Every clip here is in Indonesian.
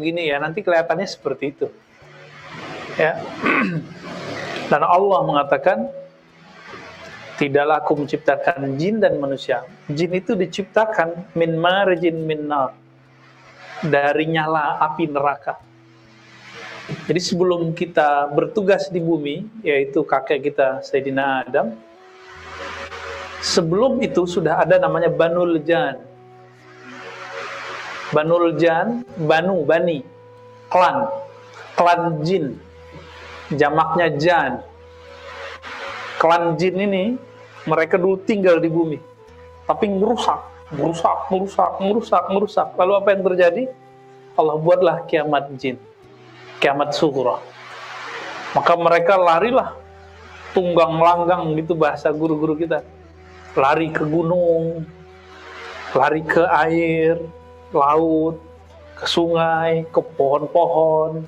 begini ya, nanti kelihatannya seperti itu. Ya. Dan Allah mengatakan, tidaklah aku menciptakan jin dan manusia. Jin itu diciptakan min marjin min nar, dari nyala api neraka. Jadi sebelum kita bertugas di bumi, yaitu kakek kita Sayyidina Adam, sebelum itu sudah ada namanya Banul Jan. Banul Jan, Bani, klan jin, jamaknya Jan. Klan jin ini, mereka dulu tinggal di bumi, tapi merusak. Lalu apa yang terjadi? Allah buatlah kiamat jin, kiamat sughra. Maka mereka larilah tunggang langgang, gitu bahasa guru-guru kita. Lari ke gunung, lari ke air, laut, ke sungai, ke pohon-pohon.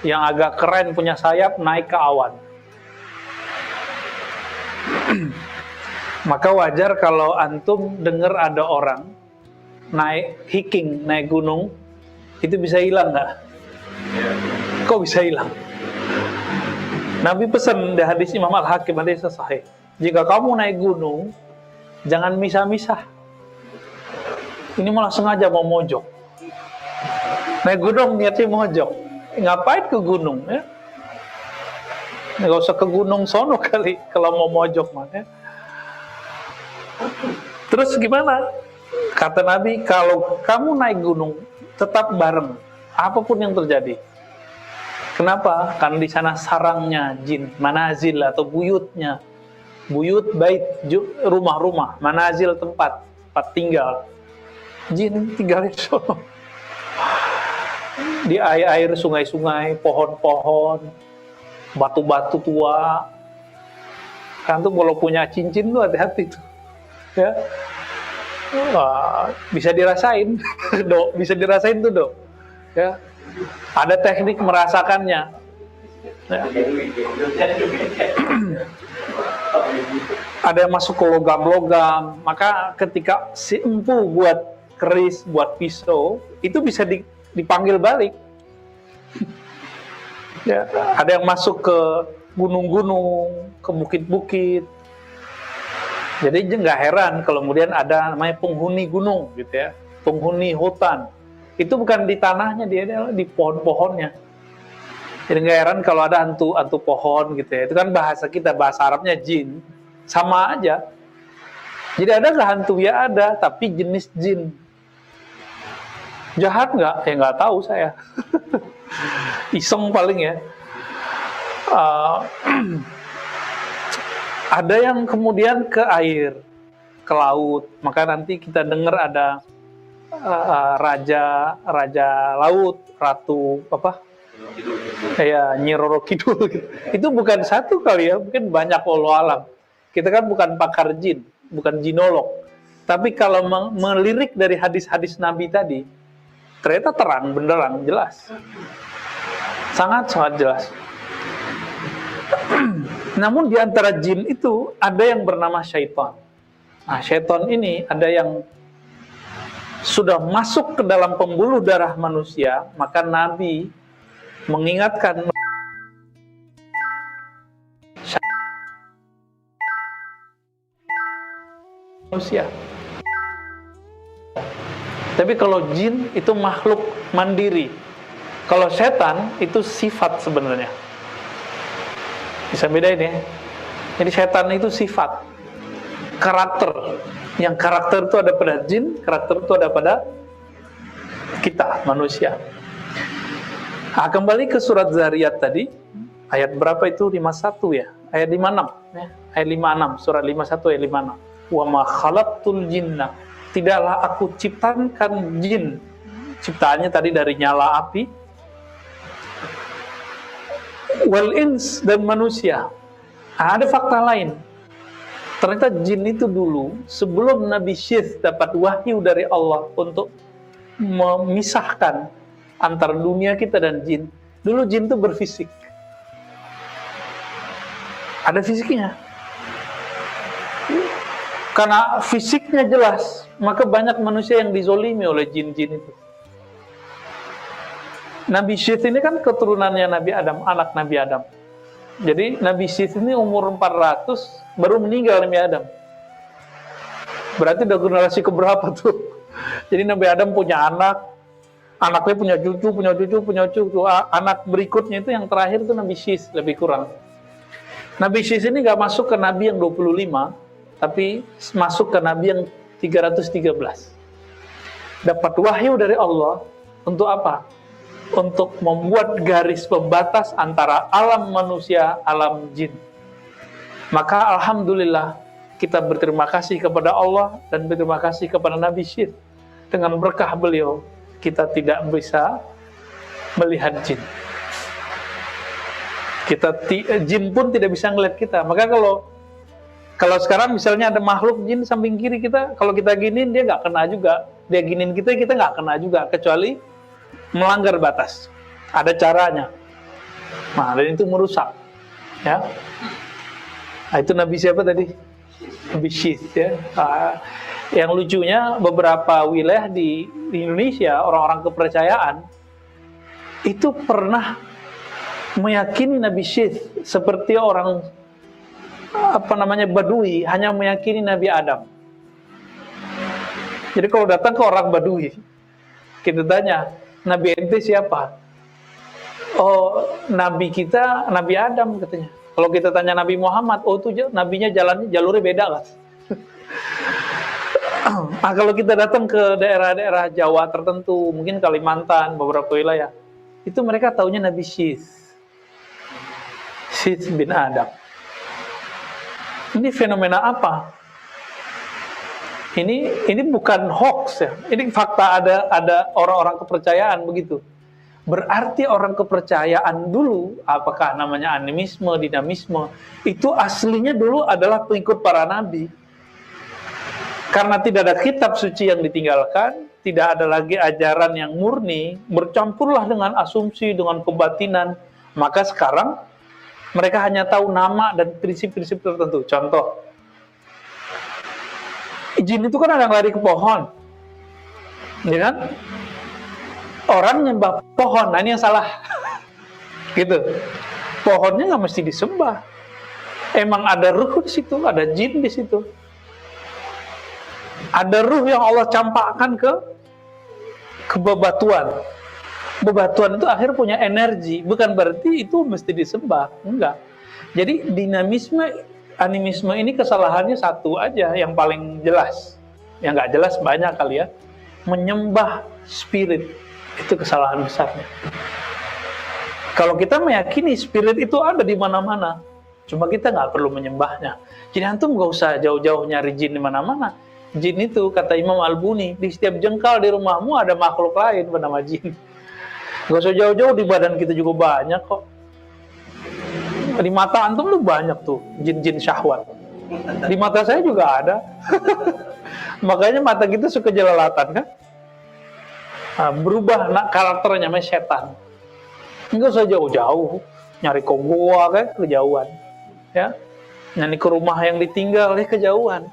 Yang agak keren punya sayap, naik ke awan. Maka wajar kalau antum dengar ada orang naik hiking, naik gunung, itu bisa hilang nggak? Kok bisa hilang? Nabi pesan di hadis Imam Al-Hakim, hadis sahih, jika kamu naik gunung, jangan misah-misah. Ini malah sengaja mau mojok. Naik gunung niatnya mojok. Ngapain ke gunung? Ya? Nggak usah ke gunung sono kali kalau mau mojok mah. Ya? Terus gimana? Kata Nabi, kalau kamu naik gunung tetap bareng, apapun yang terjadi. Kenapa? Karena di sana sarangnya jin, manazil atau buyutnya. Buyut, bait, rumah-rumah, manazil tempat tinggal. Jin tinggal di sana. Di air-air, sungai-sungai, pohon-pohon, batu-batu tua. Kan tuh kalau punya cincin tuh hati-hati tuh. Ya. Wah, bisa dirasain, Dok. Bisa dirasain tuh, Dok. Ya. Ada teknik merasakannya. Ya. Ada yang masuk ke logam-logam, maka ketika si empu buat keris, buat pisau, itu bisa dipanggil balik. Ya. Ada yang masuk ke gunung-gunung, ke bukit-bukit. Jadi nggak heran kalau kemudian ada namanya penghuni gunung, gitu ya, penghuni hutan. Itu bukan di tanahnya, dia di pohon-pohonnya. Jadi nggak heran kalau ada hantu pohon, gitu ya. Itu kan bahasa kita, bahasa Arabnya jin, sama aja. Jadi ada nggak hantu? Ya ada, tapi jenis jin. Jahat nggak? Ya nggak tahu saya. Iseng paling ya. Ada yang kemudian ke air, ke laut. Maka nanti kita dengar ada raja laut, ratu apa? Ya, Nyi Roro Kidul. Itu bukan satu kali ya, mungkin banyak wallahu alam. Kita kan bukan pakar jin, bukan jinolog. Tapi kalau melirik dari hadis-hadis Nabi tadi, ternyata terang benderang, jelas. Sangat jelas. Namun di antara jin itu ada yang bernama syaitan. Nah, syaitan ini ada yang sudah masuk ke dalam pembuluh darah manusia, maka Nabi mengingatkan manusia. Tapi kalau jin itu makhluk mandiri. Kalau setan itu sifat sebenarnya. Bisa bedain ya. Jadi setan itu sifat, karakter. Yang karakter itu ada pada jin, karakter itu ada pada kita, manusia. Nah, kembali ke surat Zariyat tadi, ayat berapa itu? 51 ya? Ayat 56 ya? Ayat 56, surat 51 ayat 56. Wa ma khalaqtul jinna, tidaklah aku ciptakan jin. Ciptaannya tadi dari nyala api, wal ins, dan manusia. Nah, ada fakta lain. Ternyata jin itu dulu, sebelum Nabi Syith dapat wahyu dari Allah untuk memisahkan antara dunia kita dan jin, dulu jin itu berfisik. Ada fisiknya. Karena fisiknya jelas, maka banyak manusia yang dizolimi oleh jin-jin itu. Nabi Syith ini kan keturunannya Nabi Adam, anak Nabi Adam. Jadi Nabi Syith ini umur 400 baru meninggal Nabi Adam. Berarti udah generasi keberapa tuh? Jadi Nabi Adam punya anak, anaknya punya cucu, anak berikutnya itu yang terakhir itu Nabi Syith, lebih kurang. Nabi Syith ini gak masuk ke Nabi yang 25, tapi masuk ke Nabi yang 313. Dapat wahyu dari Allah untuk apa? Untuk membuat garis pembatas antara alam manusia, alam jin. Maka alhamdulillah kita berterima kasih kepada Allah dan berterima kasih kepada Nabi Syith. Dengan berkah beliau, kita tidak bisa melihat jin. Jin pun tidak bisa ngelihat kita. Maka kalau sekarang misalnya ada makhluk jin samping kiri kita, kalau kita giniin dia nggak kena juga. Dia giniin kita nggak kena juga, kecuali melanggar batas. Ada caranya. Nah, dan itu merusak. Ya. Nah, itu Nabi siapa tadi? Nabi Syith, ya. Yang lucunya beberapa wilayah di Indonesia, orang-orang kepercayaan itu pernah meyakini Nabi Syith seperti orang Badui hanya meyakini Nabi Adam. Jadi kalau datang ke orang Badui, kita tanya, Nabi ente siapa? Oh, Nabi kita Nabi Adam katanya. Kalau kita tanya Nabi Muhammad, oh itu nabinya jalurnya beda lah. Nah, kalau kita datang ke daerah-daerah Jawa tertentu, mungkin Kalimantan, beberapa wilayah, itu mereka taunya Nabi Syith bin Adam. Ini fenomena apa? Ini bukan hoax ya. Ini fakta, ada orang-orang kepercayaan begitu. Berarti orang kepercayaan dulu, apakah namanya animisme, dinamisme, itu aslinya dulu adalah pengikut para nabi. Karena tidak ada kitab suci yang ditinggalkan, tidak ada lagi ajaran yang murni, bercampurlah dengan asumsi, dengan kebatinan. Maka sekarang mereka hanya tahu nama dan prinsip-prinsip tertentu. Contoh, jin itu kan ada yang lari ke pohon, ya kan? Orang nyembah pohon, nah ini yang salah. Gitu. Pohonnya nggak mesti disembah. Emang ada ruh di situ, ada jin di situ. Ada ruh yang Allah campakkan ke bebatuan. Bebatuan itu akhirnya punya energi, bukan berarti itu mesti disembah, enggak. Jadi dinamisme, animisme ini kesalahannya satu aja yang paling jelas. Yang nggak jelas banyak kali ya. Menyembah spirit. Itu kesalahan besarnya. Kalau kita meyakini spirit itu ada di mana-mana, cuma kita nggak perlu menyembahnya. Jadi antum nggak usah jauh-jauh nyari jin di mana-mana. Jin itu, kata Imam Al-Buni, di setiap jengkal di rumahmu ada makhluk lain bernama jin. Nggak usah jauh-jauh, di badan kita juga banyak kok. Di mata antum tuh banyak tuh jin-jin syahwat. Di mata saya juga ada. Makanya mata kita suka jelalatan kan. Nah, berubah karakternya namanya setan. Enggak usah jauh-jauh nyari ke goa kan kejauhan, ya. Nyari ke rumah yang ditinggal kejauhan.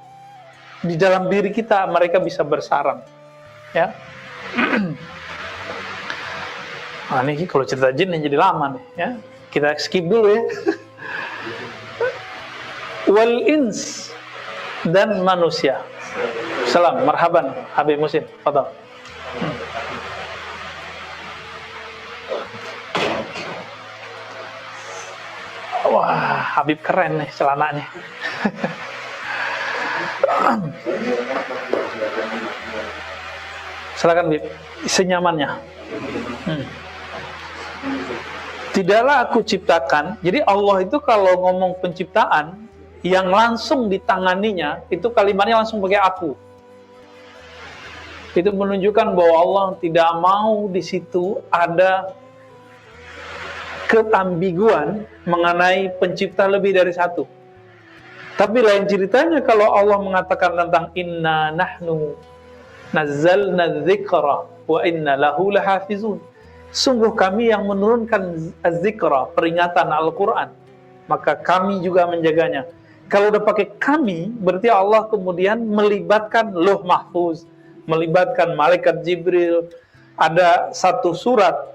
Di dalam diri kita mereka bisa bersarang, ya. Nah, ini kalau cerita jin yang jadi lama nih, ya. Kita skip dulu ya. Wal ins dan manusia. Salam, marhaban Habib Musin, fadhal. Wah, Habib keren nih celananya. Silakan Habib, senyamannya. Tidaklah aku ciptakan. Jadi Allah itu kalau ngomong penciptaan, yang langsung ditanganinya, itu kalimatnya langsung pakai aku. Itu menunjukkan bahwa Allah tidak mau di situ ada keambiguan mengenai pencipta lebih dari satu. Tapi lain ceritanya kalau Allah mengatakan tentang inna nahnu nazzalna dzikra wa inna lahu lahafizun. Sungguh kami yang menurunkan az-zikra, peringatan Al-Quran, maka kami juga menjaganya. Kalau udah pakai kami, berarti Allah kemudian melibatkan Lauh Mahfuz, melibatkan Malaikat Jibril. Ada satu surat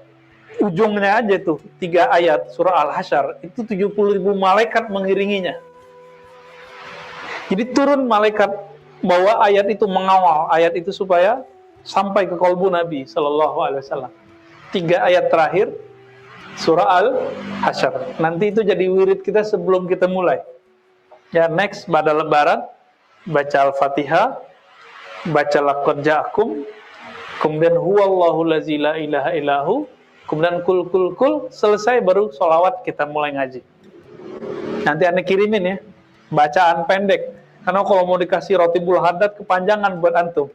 ujungnya aja tuh 3 ayat surah Al-Hasyr itu 70.000 malaikat mengiringinya. Jadi turun malaikat bawa ayat itu, mengawal ayat itu supaya sampai ke kolbu Nabi Sallallahu Alaihi Wasallam. 3 ayat terakhir surah Al-Hasyr. Nanti itu jadi wirid kita sebelum kita mulai. Ya, next pada lebaran baca Al-Fatihah, baca laqad ja'akum, kemudian huwallahu lazi la ilaha illahu, kemudian kul selesai baru sholawat kita mulai ngaji. Nanti Anda kirimin ya bacaan pendek, karena kalau mau dikasih rotibul haddad kepanjangan buat antum.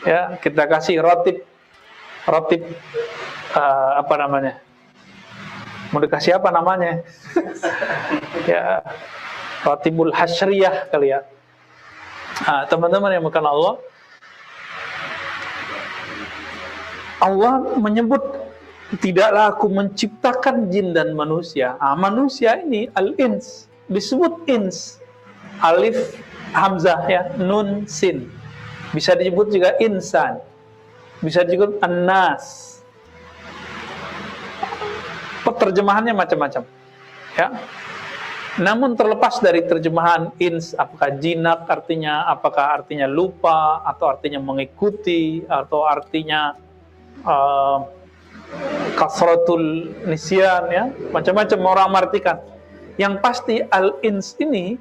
Ya, kita kasih rotib apa namanya? Mau dikasih apa namanya? Ya, rotibul hasyriyah kali ya. Teman-teman yang makan Allah menyebut, tidaklah aku menciptakan jin dan manusia. Manusia ini al-ins, disebut ins, alif hamzah ya, nun sin. Bisa disebut juga insan, bisa disebut an-nas. Terjemahannya macam-macam ya. Namun terlepas dari terjemahan ins, apakah jinak artinya, apakah artinya lupa, atau artinya mengikuti, atau artinya kasratul nisyan ya, macam-macam orang mengartikan. Yang pasti al-ins ini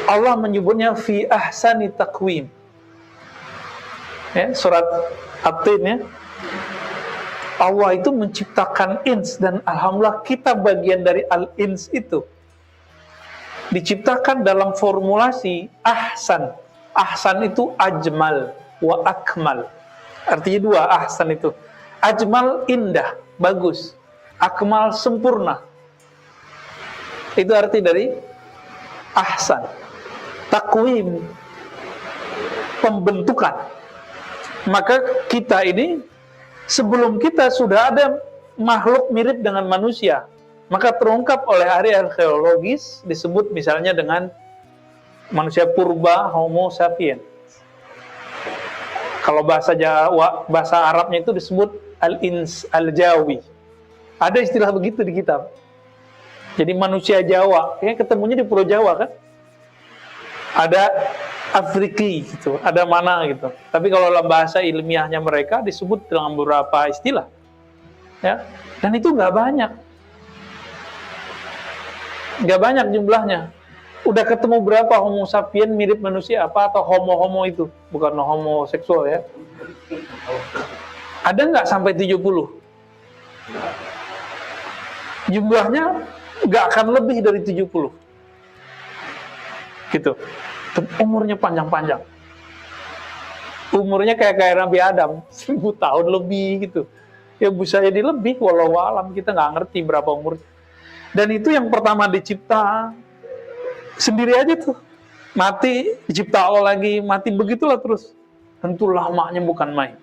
Allah menyebutnya fi ahsani taqwim. Ya, surat At-Tin ya. Allah itu menciptakan ins, dan alhamdulillah kita bagian dari al-ins itu. Diciptakan dalam formulasi ahsan. Ahsan itu ajmal wa akmal. Artinya 2, ahsan itu. Ajmal indah, bagus. Akmal sempurna. Itu arti dari ahsan. Takwim, pembentukan. Maka kita ini, sebelum kita sudah ada makhluk mirip dengan manusia. Maka terungkap oleh ahli arkeologis, disebut misalnya dengan manusia purba, Homo sapiens. Kalau bahasa Jawa, bahasa Arabnya itu disebut al-ins al-jawi. Ada istilah begitu di kitab. Jadi manusia Jawa, ya ketemunya di Pulau Jawa kan? Ada Afriki gitu, ada mana gitu. Tapi kalau dalam bahasa ilmiahnya mereka disebut dengan beberapa istilah. Ya, dan itu nggak banyak. Nggak banyak jumlahnya. Udah ketemu berapa Homo sapien mirip manusia apa, atau homo itu, bukan homoseksual ya. Ada nggak sampai 70? Jumlahnya nggak akan lebih dari 70. Gitu. Dan umurnya panjang-panjang. Umurnya kayak Nabi Adam, 1000 tahun lebih gitu. Ya bisa jadi lebih, walau alam, kita nggak ngerti berapa umurnya. Dan itu yang pertama dicipta sendiri aja tuh. Mati, dicipta Allah lagi, mati, begitulah terus. Tentu lamanya bukan main.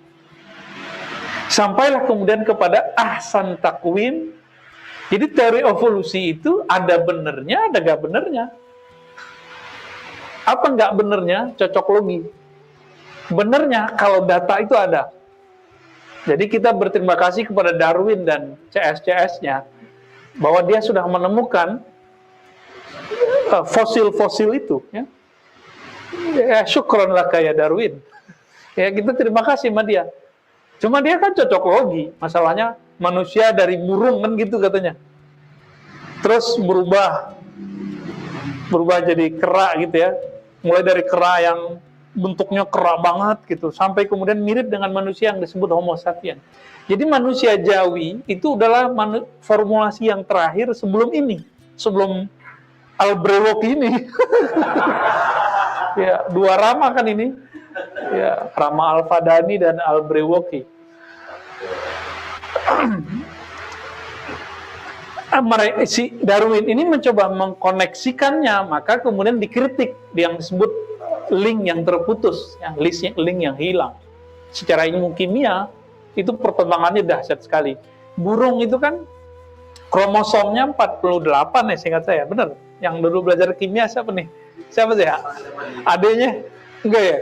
Sampailah kemudian kepada ahsan takwim. Jadi teori evolusi itu ada benernya, ada gak benernya. Apa nggak benernya? Cocok logi. Benernya kalau data itu ada. Jadi kita berterima kasih kepada Darwin dan CS-CS-nya bahwa dia sudah menemukan fosil-fosil itu. Ya, syukron laka ya Darwin. Ya kita terima kasih sama dia. Cuma dia kan cocok logi. Masalahnya manusia dari burung kan gitu katanya. Terus berubah jadi kera gitu ya. Mulai dari kera yang bentuknya kera banget gitu, sampai kemudian mirip dengan manusia yang disebut Homo sapiens. Jadi manusia Jawi itu adalah formulasi yang terakhir sebelum ini, sebelum Al-Brewok ini. Ya, 2 Rama kan ini. Ya, Rama Al-Fadani dan Al-Brewoki. Si Darwin ini mencoba mengkoneksikannya, maka kemudian dikritik yang disebut link yang terputus, yang link yang hilang. Secara ilmu kimia itu perkembangannya dahsyat sekali. Burung itu kan kromosomnya 48 ya, seingat saya, benar. Yang dulu belajar kimia siapa nih? Siapa sih ya? Adanya? Enggak ya?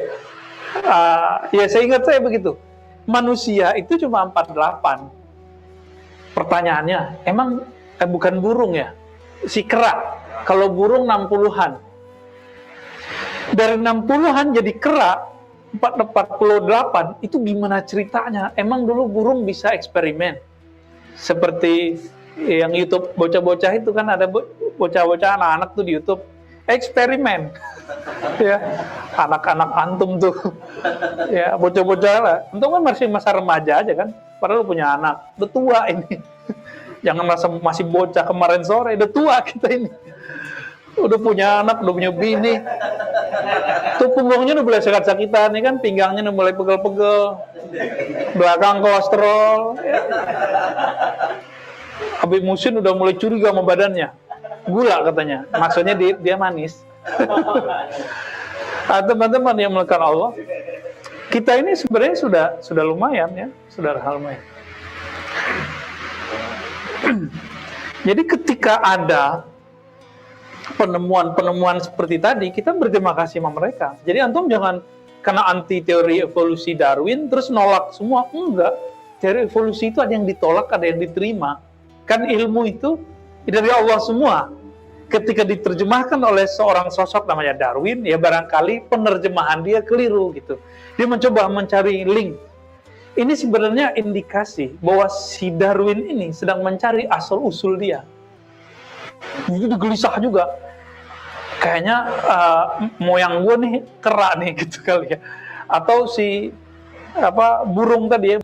Ya saya ingat saya begitu. Manusia itu cuma 48. Pertanyaannya, emang bukan burung ya? Si kera. Kalau burung 60-an. Dari 60-an jadi kera 48, itu gimana ceritanya? Emang dulu burung bisa eksperimen? Seperti yang YouTube bocah-bocah itu kan, ada bocah-bocah anak-anak tuh di YouTube eksperimen. Ya, anak-anak antum tuh. Ya, bocah-bocah lah. Antum kan masih masa remaja aja kan. Padahal punya anak. Udah tua ini. Jangan merasa masih bocah kemarin sore, udah tua kita ini. Udah punya anak, udah punya bini. Tuh punggungnya udah mulai sakit-sakitan, nih kan, pinggangnya udah mulai pegel-pegel. Belakang kolesterol. Ya. Habib Musin udah mulai curiga sama badannya. Gula katanya. Maksudnya dia manis. Teman-teman yang melakukan Allah, kita ini sebenarnya sudah lumayan ya, sudah lumayan. Jadi ketika ada penemuan-penemuan seperti tadi, kita berterima kasih sama mereka. Jadi antum jangan karena anti teori evolusi Darwin terus nolak semua. Enggak. Teori evolusi itu ada yang ditolak, ada yang diterima. Kan ilmu itu dari Allah semua. Ketika diterjemahkan oleh seorang sosok namanya Darwin, ya barangkali penerjemahan dia keliru gitu. Dia mencoba mencari link. Ini sebenarnya indikasi bahwa si Darwin ini sedang mencari asal-usul dia. Itu gelisah juga. Kayaknya moyang gue nih kera nih gitu kali ya. Atau si burung tadi ya,